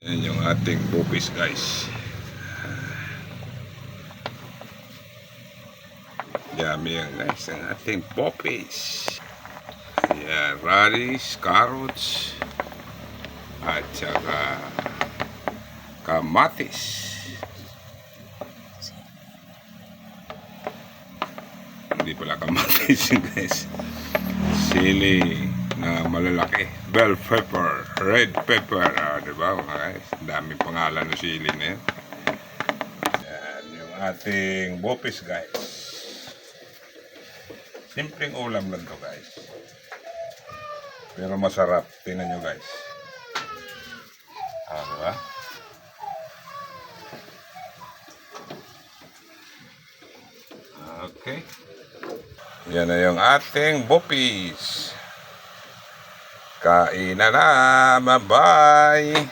Yan yung ating bupis, guys. Dami yan, guys, ang ating bupis. Yan, radish, carrots, at saka kamatis. Hindi pala kamatis, guys. Sili na malalaki, bell pepper, red pepper, diba guys? Dami pangalan ng sili na yan. Yan yung ating bopis, guys. Simpleng ulam lang to, guys, pero masarap. Tingnan nyo, guys. Diba? Okay, yan na yung ating bopis. Kain na na. Bye-bye.